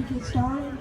get started,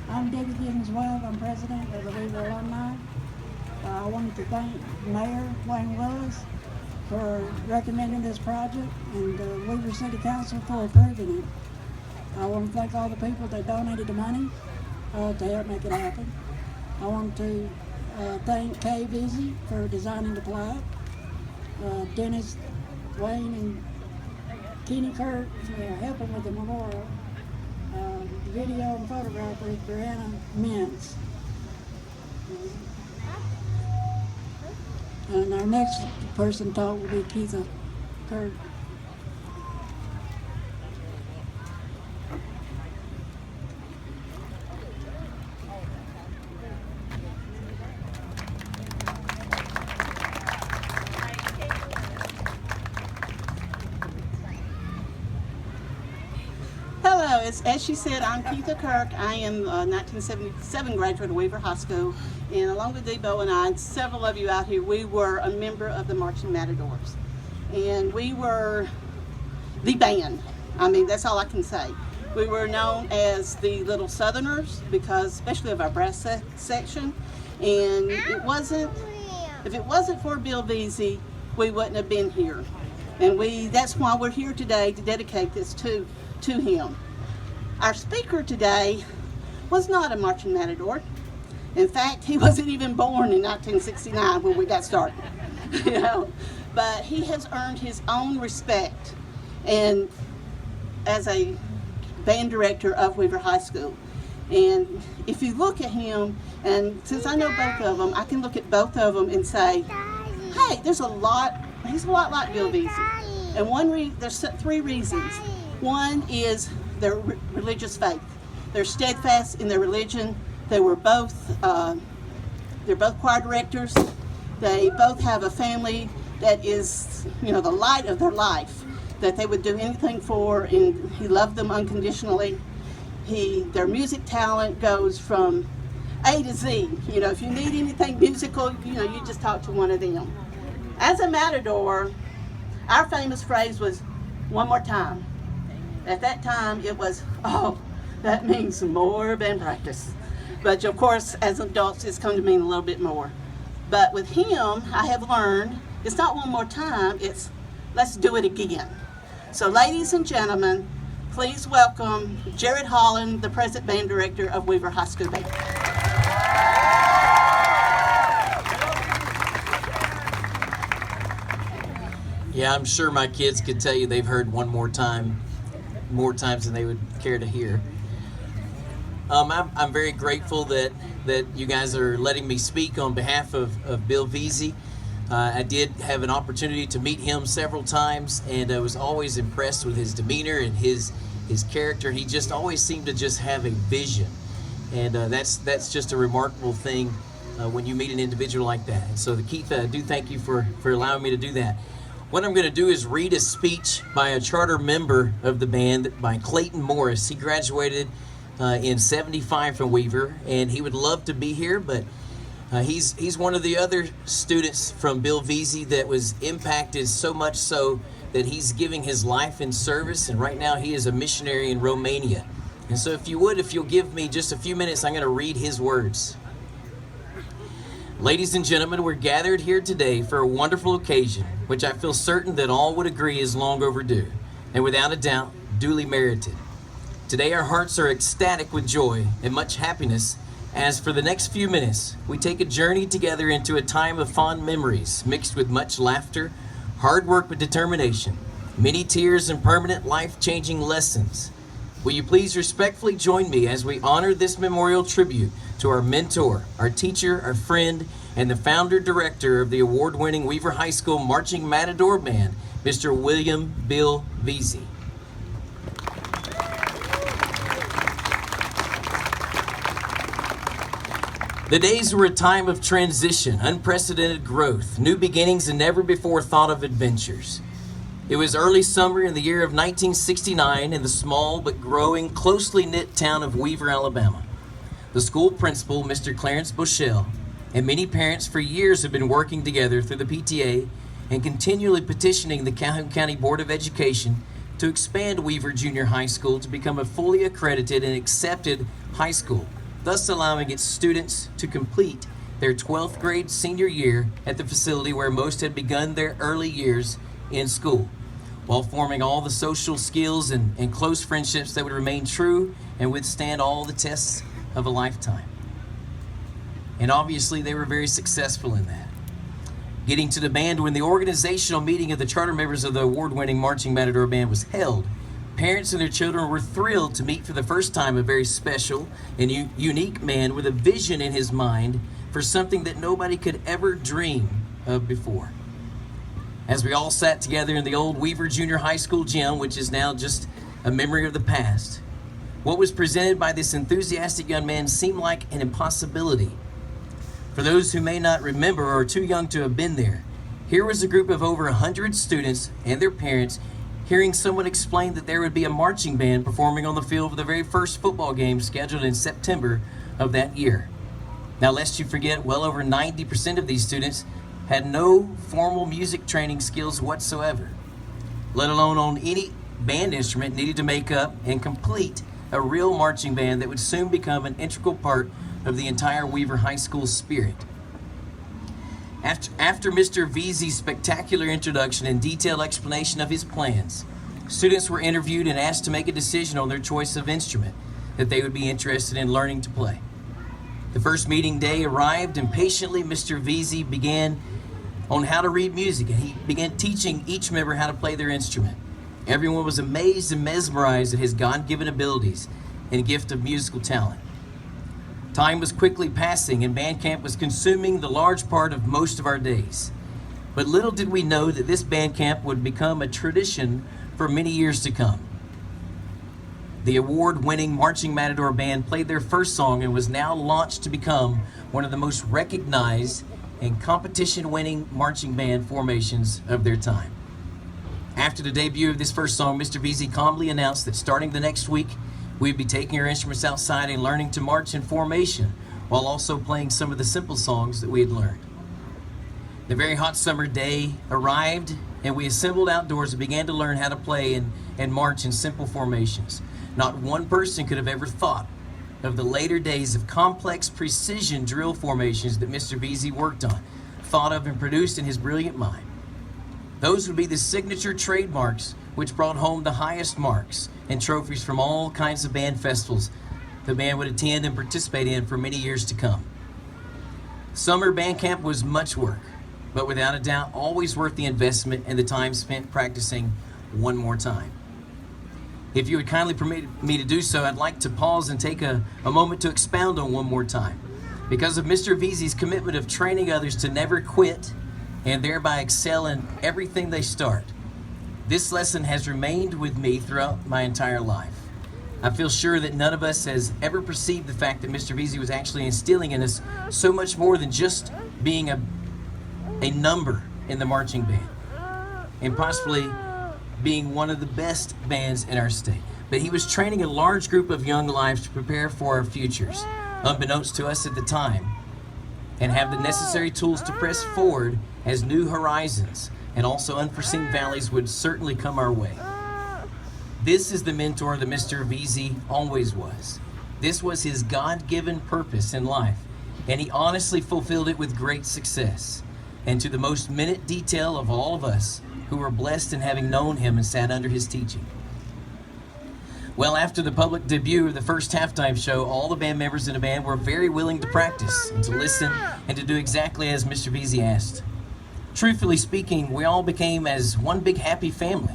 I'm Debbie Gibbons-Weld. I'm president of the Weaver Alumni. I wanted to thank Mayor Wayne Willis for recommending this project and the Weaver City Council for approving it. I want to thank all the people that donated the money to help make it happen. I want to thank Veazey for designing the plaque, Dennis, Wayne, and Kenny Kirk for helping with the memorial, video and photographer Brianna Mintz. And our next person to talk will be Keitha Kirk. Hello, as she said, I'm Keitha Kirk. I am a 1977 graduate of Weaver High School, and along with Debo and I, and several of you out here, we were a member of the Marching Matadors. And we were the band. I mean, that's all I can say. We were known as the Little Southerners because, especially of our brass section, and if it wasn't for Bill Veazey, we wouldn't have been here. And that's why we're here today, to dedicate this to him. Our speaker today was not a Marching Matador. In fact, he wasn't even born in 1969 when we got started. You know, but he has earned his own respect, and as a band director of Weaver High School. And if you look at him, and since I know both of them, I can look at both of them and say, hey, he's a lot like Bill Veazey. And there's three reasons. One is their religious faith. They're steadfast in their religion. They're both choir directors. They both have a family that is, the light of their life, that they would do anything for, and he loved them unconditionally. Their music talent goes from A to Z. If you need anything musical, you just talk to one of them. As a Matador, our famous phrase was, one more time. At that time, it was, oh, that means more band practice. But of course, as adults, it's come to mean a little bit more. But with him, I have learned, it's not one more time, it's let's do it again. So ladies and gentlemen, please welcome Jared Holland, the present band director of Weaver High School Band. Yeah, I'm sure my kids could tell you they've heard one more time, more times than they would care to hear. I'm very grateful that you guys are letting me speak on behalf of Bill Veazey. I did have an opportunity to meet him several times, and I was always impressed with his demeanor and his character. He just always seemed to just have a vision, and that's just a remarkable thing when you meet an individual like that. And so, Keith, I do thank you for allowing me to do that. What I'm going to do is read a speech by a charter member of the band, by Clayton Morris. He graduated in '75 from Weaver, and he would love to be here, but he's one of the other students from Bill Veazey that was impacted so much so that he's giving his life in service, and right now he is a missionary in Romania. And so if you'll give me just a few minutes, I'm going to read his words. Ladies and gentlemen, we're gathered here today for a wonderful occasion, which I feel certain that all would agree is long overdue, and without a doubt, duly merited. Today our hearts are ecstatic with joy and much happiness, as for the next few minutes, we take a journey together into a time of fond memories, mixed with much laughter, hard work with determination, many tears and permanent life-changing lessons. Will you please respectfully join me as we honor this memorial tribute to our mentor, our teacher, our friend, and the founder-director of the award-winning Weaver High School Marching Matador Band, Mr. William Bill Veazey. The days were a time of transition, unprecedented growth, new beginnings, and never before thought of adventures. It was early summer in the year of 1969 in the small but growing, closely knit town of Weaver, Alabama. The school principal, Mr. Clarence Bushell, and many parents for years have been working together through the PTA and continually petitioning the Calhoun County Board of Education to expand Weaver Junior High School to become a fully accredited and accepted high school, thus allowing its students to complete their 12th grade senior year at the facility where most had begun their early years in school, while forming all the social skills and close friendships that would remain true and withstand all the tests of a lifetime. And obviously they were very successful in that. Getting to the band, when the organizational meeting of the charter members of the award-winning Marching Matador Band was held, parents and their children were thrilled to meet for the first time a very special and unique man with a vision in his mind for something that nobody could ever dream of before. As we all sat together in the old Weaver Junior High School gym, which is now just a memory of the past, what was presented by this enthusiastic young man seemed like an impossibility. For those who may not remember or are too young to have been there, here was a group of over 100 students and their parents hearing someone explain that there would be a marching band performing on the field for the very first football game scheduled in September of that year. Now, lest you forget, well over 90% of these students had no formal music training skills whatsoever, let alone on any band instrument needed to make up and complete a real marching band that would soon become an integral part of the entire Weaver High School spirit. After Mr. Veazey's spectacular introduction and detailed explanation of his plans, students were interviewed and asked to make a decision on their choice of instrument that they would be interested in learning to play. The first meeting day arrived, and patiently Mr. Veazey began on how to read music, and he began teaching each member how to play their instrument. Everyone was amazed and mesmerized at his God-given abilities and gift of musical talent. Time was quickly passing, and band camp was consuming the large part of most of our days. But little did we know that this band camp would become a tradition for many years to come. The award-winning Marching Matador Band played their first song and was now launched to become one of the most recognized and competition-winning marching band formations of their time. After the debut of this first song, Mr. Veazey calmly announced that starting the next week, we'd be taking our instruments outside and learning to march in formation, while also playing some of the simple songs that we had learned. The very hot summer day arrived, and we assembled outdoors and began to learn how to play and march in simple formations. Not one person could have ever thought of the later days of complex precision drill formations that Mr. Veazey worked on, thought of and produced in his brilliant mind. Those would be the signature trademarks which brought home the highest marks and trophies from all kinds of band festivals the band would attend and participate in for many years to come. Summer band camp was much work, but without a doubt always worth the investment and the time spent practicing one more time. If you would kindly permit me to do so, I'd like to pause and take a moment to expound on one more time. Because of Mr. Veazey's commitment of training others to never quit and thereby excel in everything they start, this lesson has remained with me throughout my entire life. I feel sure that none of us has ever perceived the fact that Mr. Veazey was actually instilling in us so much more than just being a number in the marching band and possibly being one of the best bands in our state. But he was training a large group of young lives to prepare for our futures, unbeknownst to us at the time, and have the necessary tools to press forward as new horizons and also unforeseen valleys would certainly come our way. This is the mentor that Mr. Veazey always was. This was his God-given purpose in life, and he honestly fulfilled it with great success, and to the most minute detail of all of us who were blessed in having known him and sat under his teaching. Well, after the public debut of the first halftime show, all the band members in the band were very willing to practice and to listen and to do exactly as Mr. Veazey asked. Truthfully speaking, we all became as one big happy family.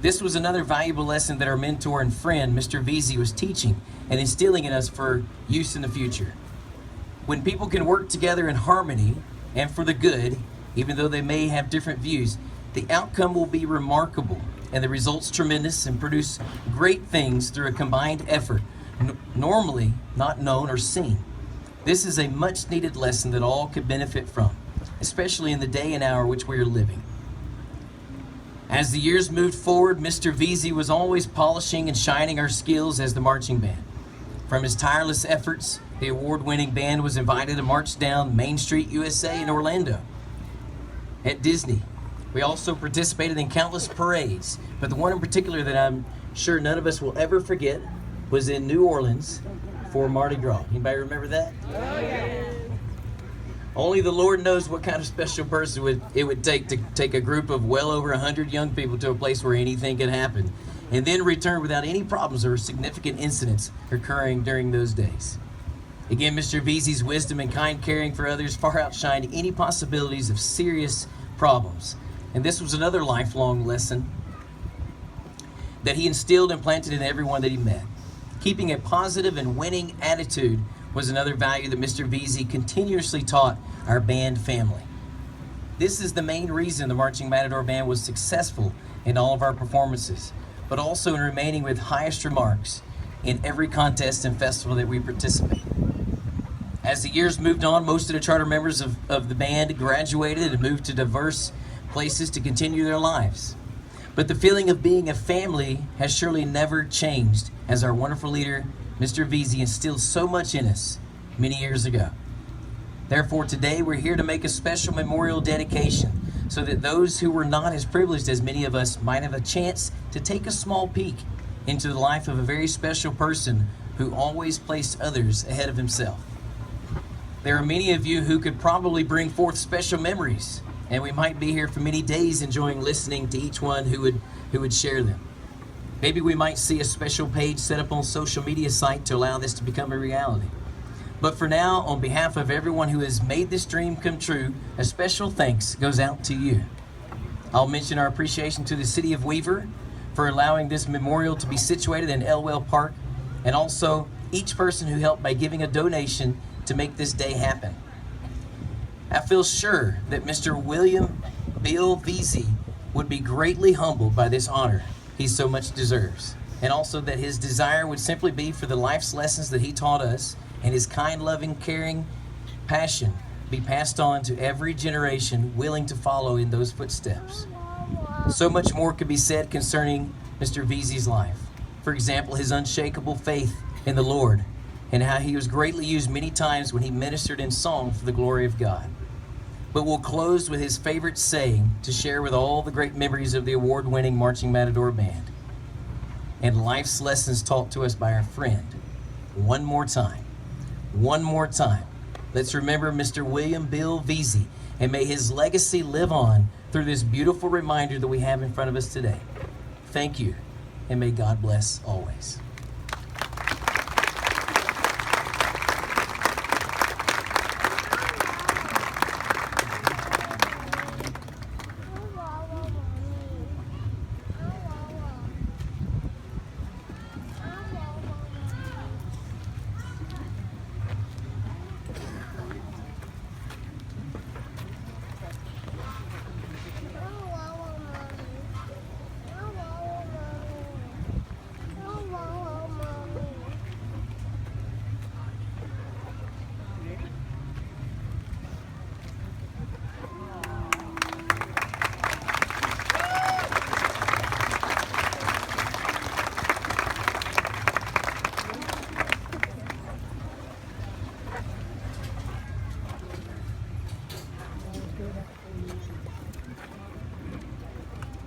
This was another valuable lesson that our mentor and friend, Mr. Veazey, was teaching and instilling in us for use in the future. When people can work together in harmony and for the good, even though they may have different views, the outcome will be remarkable and the results tremendous and produce great things through a combined effort, normally not known or seen. This is a much needed lesson that all could benefit from, especially in the day and hour which we are living. As the years moved forward, Mr. Veazey was always polishing and shining our skills as the marching band. From his tireless efforts, the award-winning band was invited to march down Main Street, USA in Orlando, at Disney, We also participated in countless parades, but the one in particular that I'm sure none of us will ever forget was in New Orleans for Mardi Gras. Anybody remember that? Oh, yeah. Only the Lord knows what kind of special person it would take to take a group of well over 100 young people to a place where anything could happen, and then return without any problems or significant incidents occurring during those days. Again, Mr. Veazey's wisdom and kind caring for others far outshined any possibilities of serious problems. And this was another lifelong lesson that he instilled and planted in everyone that he met. Keeping a positive and winning attitude was another value that Mr. Veazey continuously taught our band family. This is the main reason the Marching Matador Band was successful in all of our performances, but also in remaining with highest remarks in every contest and festival that we participate. As the years moved on, most of the charter members of the band graduated and moved to diverse places to continue their lives. But the feeling of being a family has surely never changed, as our wonderful leader, Mr. Veazey, instilled so much in us many years ago. Therefore, today we're here to make a special memorial dedication so that those who were not as privileged as many of us might have a chance to take a small peek into the life of a very special person who always placed others ahead of himself. There are many of you who could probably bring forth special memories, and we might be here for many days enjoying listening to each one who would share them. Maybe we might see a special page set up on social media site to allow this to become a reality. But for now, on behalf of everyone who has made this dream come true, a special thanks goes out to you. I'll mention our appreciation to the City of Weaver for allowing this memorial to be situated in Elwell Park, and also each person who helped by giving a donation to make this day happen. I feel sure that Mr. William Bill Veazey would be greatly humbled by this honor he so much deserves, and also that his desire would simply be for the life's lessons that he taught us and his kind, loving, caring passion be passed on to every generation willing to follow in those footsteps. So much more could be said concerning Mr. Veazey's life. For example, his unshakable faith in the Lord and how he was greatly used many times when he ministered in song for the glory of God. But we'll close with his favorite saying to share with all the great memories of the award-winning Marching Matador Band and life's lessons taught to us by our friend. One more time. Let's remember Mr. William Bill Veazey, and may his legacy live on through this beautiful reminder that we have in front of us today. Thank you, and may God bless always.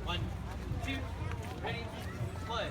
One, two, ready, play.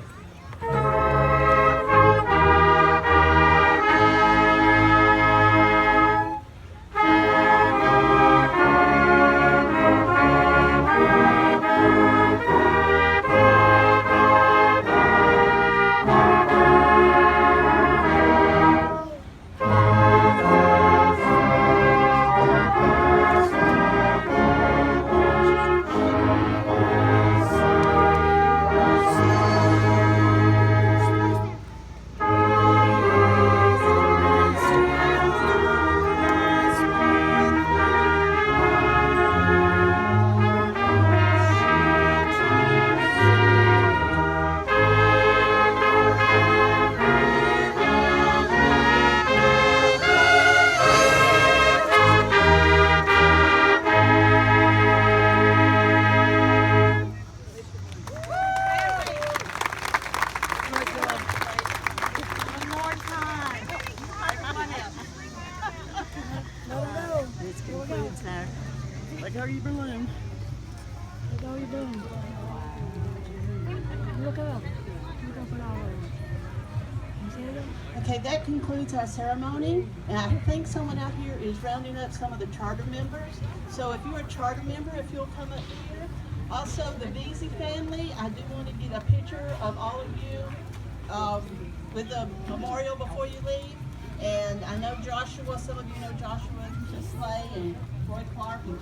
Like how you balloon. That's all you're doing. Look up. Look up at all of them. You see them? Okay, that concludes our ceremony, and I think someone out here is rounding up some of the charter members. So if you're a charter member, if you'll come up here. Also, the Veazey family, I do want to get a picture of all of you with the memorial before you leave. And I know Joshua, some of you know Joshua Slay and Roy Clark and